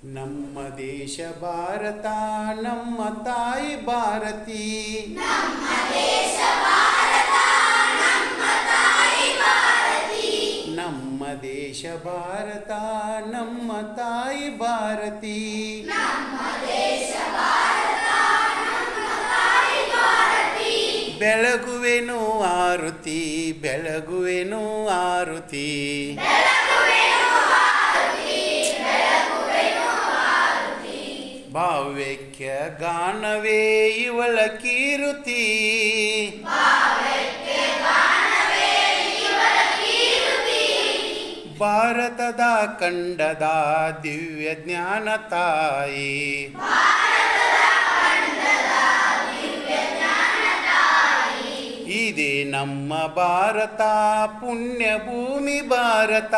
ನಮ್ಮ ದೇಶ ಭಾರತ ನಮ್ಮ ತಾಯಿ ಭಾರತಿ. ನಮ್ಮ ದೇಶ ಭಾರತ ನಮ್ಮ ತಾಯಿ ಭಾರತಿ. ನಮ್ಮ ದೇಶ ಭಾರತ ನಮ್ಮ ತಾಯಿ ಭಾರತಿ. ನಮ್ಮ ದೇಶ ಭಾರತ ನಮ್ಮ ತಾಯಿ ಭಾರತಿ. ಬೆಳಗುವೆನು ಆರುತಿ ಬೆಳಗುವೆನು ಆರುತಿ. ಭಾವ್ಯಕ್ಕೆ ಗಾನವೇ ಇವಳ ಕೀರುತಿ. ಭಾರತದ ಖಂಡದ ದಿವ್ಯ ಜ್ಞಾನ ತಾಯಿ. ಇದೇ ನಮ್ಮ ಭಾರತ ಪುಣ್ಯ ಭೂಮಿ ಭಾರತ.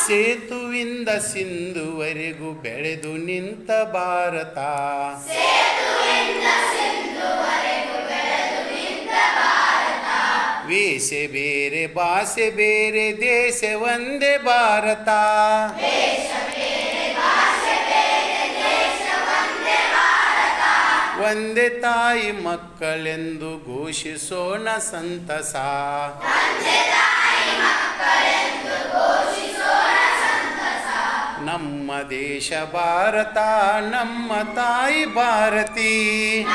ಸೇತುವಿಂದ ಸಿಂಧುವರೆಗೂ ಬೆಳೆದು ನಿಂತ ಭಾರತ. ವೇಷ ಬೇರೆ ಭಾಷೆ ಬೇರೆ ದೇಶ ಒಂದೇ ಭಾರತ. ಒಂದೇ ತಾಯಿ ಮಕ್ಕಳೆಂದು ಘೋಷಿಸೋಣ ಸಂತಸ. ನಮ್ಮ ದೇಶ ಭಾರತ ನಮ್ಮ ತಾಯಿ ಭಾರತಿ.